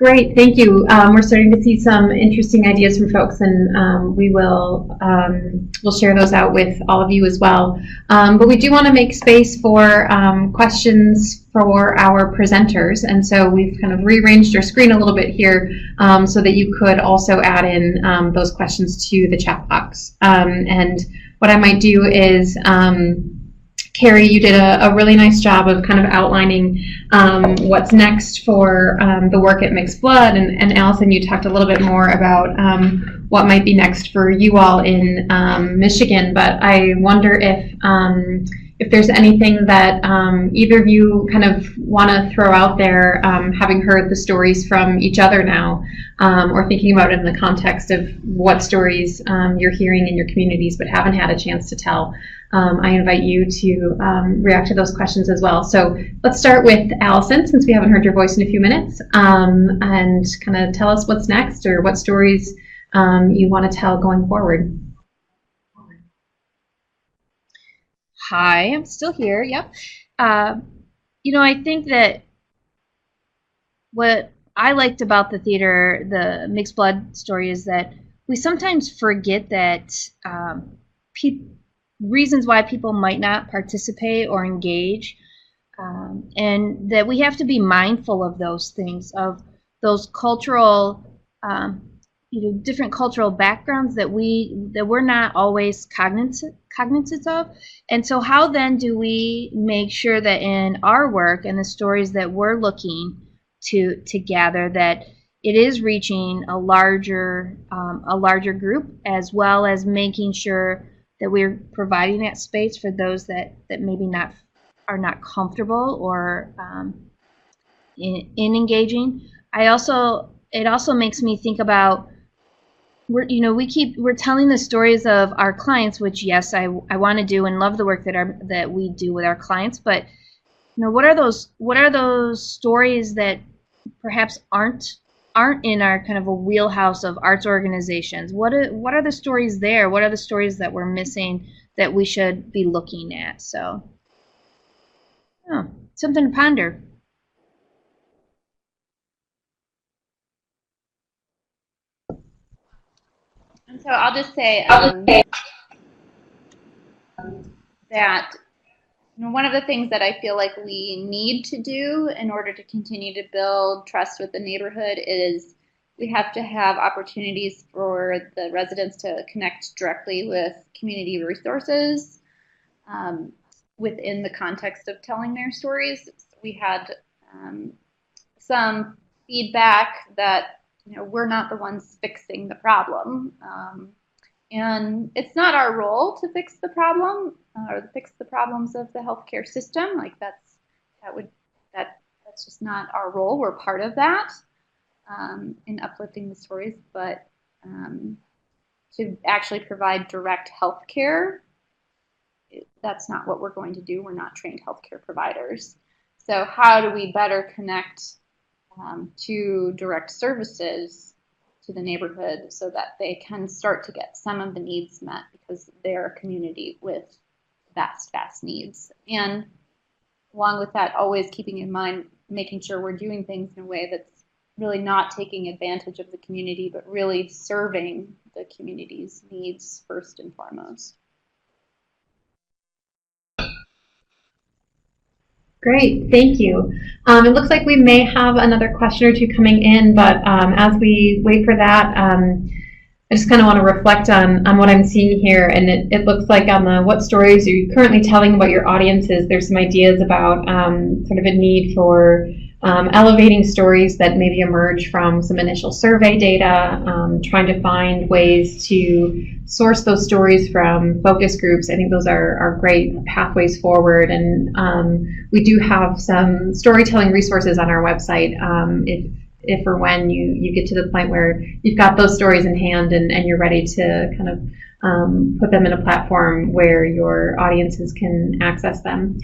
Great, thank you. We're starting to see some interesting ideas from folks, and we'll share those out with all of you as well. But we do want to make space for questions for our presenters, and so we've kind of rearranged our screen a little bit here so that you could also add in those questions to the chat box. And what I might do is Carrie, you did a really nice job of kind of outlining what's next for the work at Mixed Blood, and Allison, you talked a little bit more about what might be next for you all in Michigan. But I wonder if there's anything that either of you kind of want to throw out there, having heard the stories from each other now, or thinking about it in the context of what stories you're hearing in your communities but haven't had a chance to tell. I invite you to react to those questions as well. So let's start with Allison, since we haven't heard your voice in a few minutes, and kind of tell us what's next or what stories you want to tell going forward. Hi, I'm still here. Yep. I think that what I liked about the theater, the Mixed Blood story, is that we sometimes forget that reasons why people might not participate or engage, and that we have to be mindful of those things, of those cultural, different cultural backgrounds that we're not always cognizant of. And so how then do we make sure that in our work and the stories that we're looking to gather, that it is reaching a larger group, as well as making sure that we're providing that space for those that maybe are not comfortable or in engaging. It also makes me think about, we're telling the stories of our clients, which yes, I want to do and love the work that we do with our clients. But what are those stories that perhaps aren't in our kind of a wheelhouse of arts organizations? What are the stories there? What are the stories that we're missing that we should be looking at? So, something to ponder. And so I'll just say that one of the things that I feel like we need to do in order to continue to build trust with the neighborhood is we have to have opportunities for the residents to connect directly with community resources within the context of telling their stories. We had some feedback that we're not the ones fixing the problem. And it's not our role to fix the problem or to fix the problems of the healthcare system. Like that's just not our role. We're part of that in uplifting the stories, but to actually provide direct healthcare, that's not what we're going to do. We're not trained healthcare providers. So how do we better connect to direct services to the neighborhood so that they can start to get some of the needs met, because they're a community with vast needs. And along with that, always keeping in mind, making sure we're doing things in a way that's really not taking advantage of the community, but really serving the community's needs first and foremost. Great, thank you. It looks like we may have another question or two coming in, but as we wait for that, I just kind of want to reflect on what I'm seeing here, and it looks like on the what stories are you currently telling about your audiences, there's some ideas about sort of a need for elevating stories that maybe emerge from some initial survey data, trying to find ways to source those stories from focus groups. I think those are great pathways forward, and we do have some storytelling resources on our website if or when you get to the point where you've got those stories in hand and you're ready to kind of put them in a platform where your audiences can access them.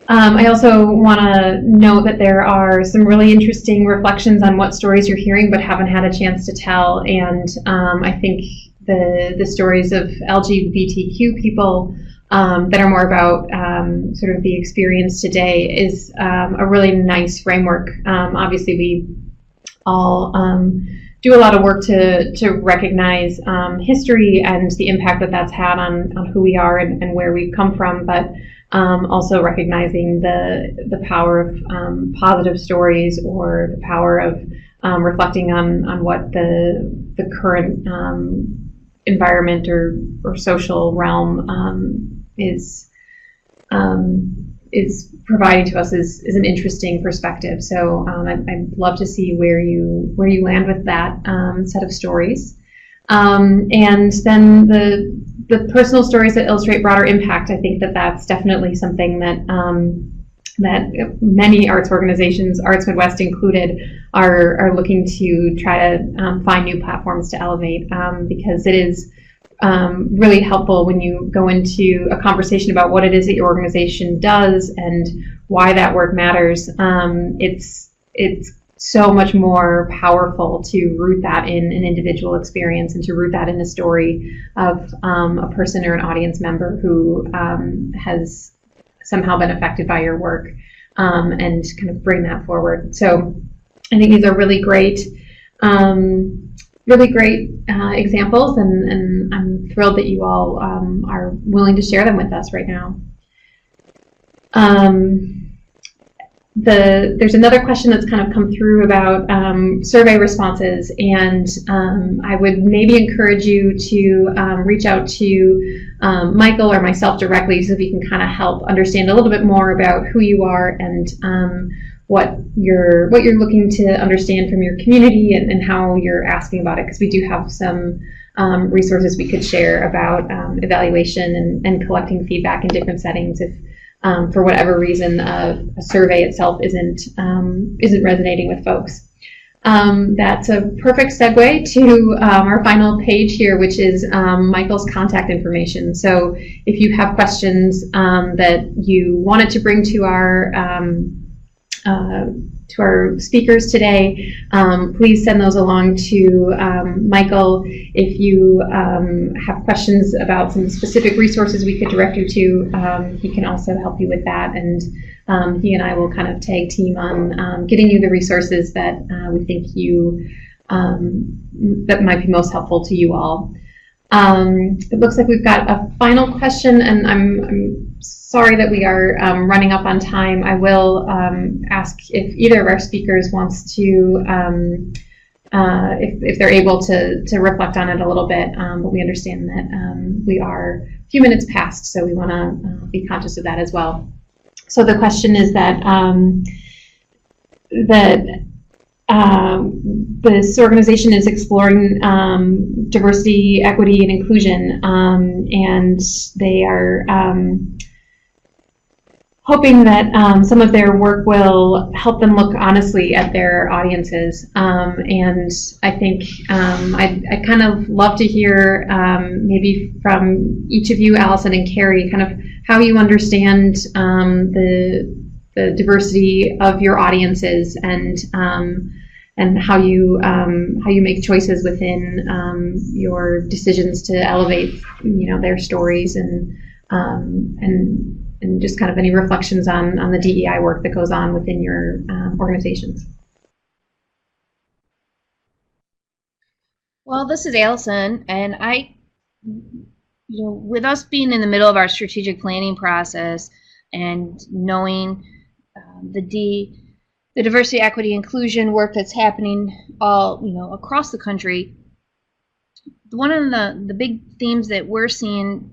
I also want to note that there are some really interesting reflections on what stories you're hearing but haven't had a chance to tell, and I think the stories of LGBTQ people that are more about sort of the experience today is a really nice framework. Obviously, we all do a lot of work to recognize history and the impact that that's had on who we are and where we've come from, but also recognizing the power of positive stories, or the power of reflecting on what the current environment or social realm is providing to us is an interesting perspective. So I'd love to see where you land with that set of stories, and then the personal stories that illustrate broader impact. I think that's definitely something that that many arts organizations, Arts Midwest included, are looking to try to find new platforms to elevate, because it is really helpful when you go into a conversation about what it is that your organization does and why that work matters. It's so much more powerful to root that in an individual experience and to root that in a story of a person or an audience member who has somehow been affected by your work, and kind of bring that forward. So I think these are really great examples, and I'm thrilled that you all are willing to share them with us right now. There's another question that's kind of come through about survey responses, and I would maybe encourage you to reach out to Michael or myself directly, so we can kind of help understand a little bit more about who you are and what you're looking to understand from your community, and how you're asking about it, because we do have some resources we could share about evaluation and collecting feedback in different settings if for whatever reason a survey itself isn't resonating with folks. That's a perfect segue to our final page here, which is Michael's contact information. So if you have questions that you wanted to bring to our speakers today, please send those along to Michael. If you have questions about some specific resources we could direct you to, he can also help you with that, and he and I will kind of tag team on getting you the resources that we think that might be most helpful to you all. It looks like we've got a final question, and I'm sorry that we are running up on time. I will ask if either of our speakers wants to, if they're able to reflect on it a little bit, but we understand that we are a few minutes past, so we want to be conscious of that as well. So the question is that this organization is exploring diversity, equity, and inclusion, and they are hoping that some of their work will help them look honestly at their audiences. And I think I'd kind of love to hear maybe from each of you, Allison and Carrie, kind of how you understand the diversity of your audiences, and how you make choices within your decisions to elevate, their stories, and just kind of any reflections on the DEI work that goes on within your organizations. Well, this is Allison, and with us being in the middle of our strategic planning process and knowing the diversity, equity, inclusion work that's happening all across the country, one of the big themes that we're seeing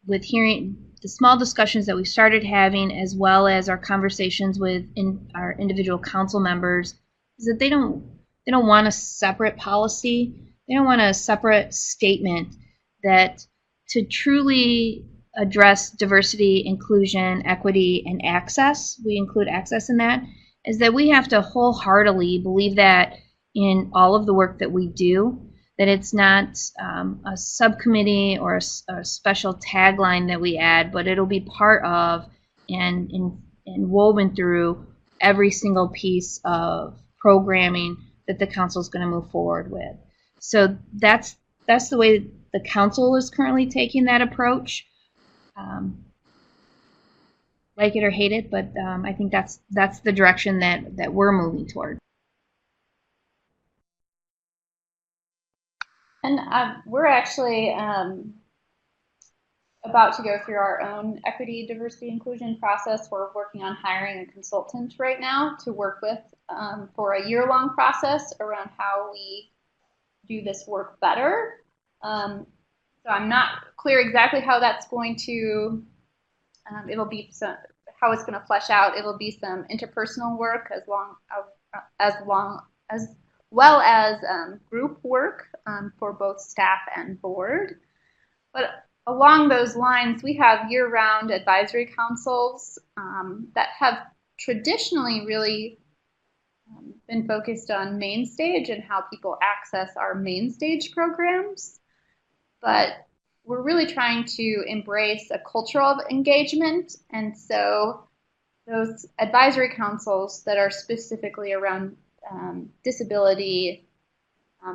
with hearing the small discussions that we started having, as well as our conversations with our individual council members, is that they don't want a separate policy. They don't want a separate statement that to truly address diversity, inclusion, equity, and access, we include access in that, is that we have to wholeheartedly believe that in all of the work that we do, that it's not a subcommittee or a special tagline that we add, but it'll be part of and woven through every single piece of programming that the council is going to move forward with. So that's the way the council is currently taking that approach. Like it or hate it, but I think that's the direction that we're moving toward. And we're actually about to go through our own equity, diversity, inclusion process. We're working on hiring a consultant right now to work with for a year-long process around how we do this work better. So I'm not clear exactly how that's going to, it'll be some, how it's going to flesh out. It'll be some interpersonal work as well as group work for both staff and board. But along those lines, we have year-round advisory councils that have traditionally really been focused on main stage and how people access our main stage programs. But we're really trying to embrace a culture of engagement. And so those advisory councils that are specifically around disability,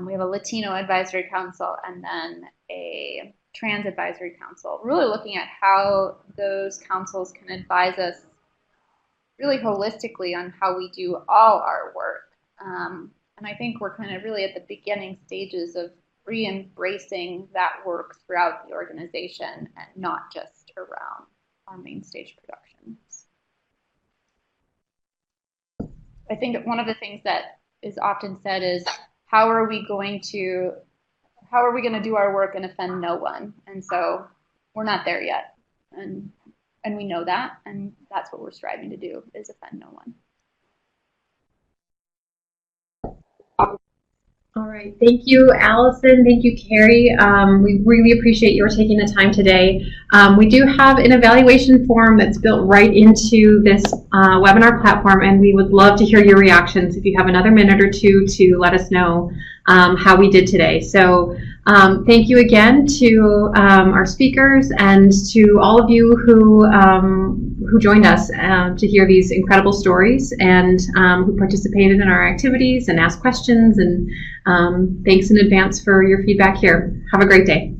we have a Latino advisory council and then a trans advisory council, really looking at how those councils can advise us really holistically on how we do all our work. And I think we're kind of really at the beginning stages of re-embracing that work throughout the organization and not just around our main stage productions. I think one of the things that is often said is, how are we going to do our work and offend no one? And so we're not there yet. And we know that, and that's what we're striving to do, is offend no one. All right, thank you, Allison. Thank you, Carrie. We really appreciate your taking the time today. We do have an evaluation form that's built right into this webinar platform, and we would love to hear your reactions if you have another minute or two to let us know how we did today. So thank you again to our speakers and to all of you who joined us to hear these incredible stories and who participated in our activities and asked questions. And thanks in advance for your feedback here. Have a great day.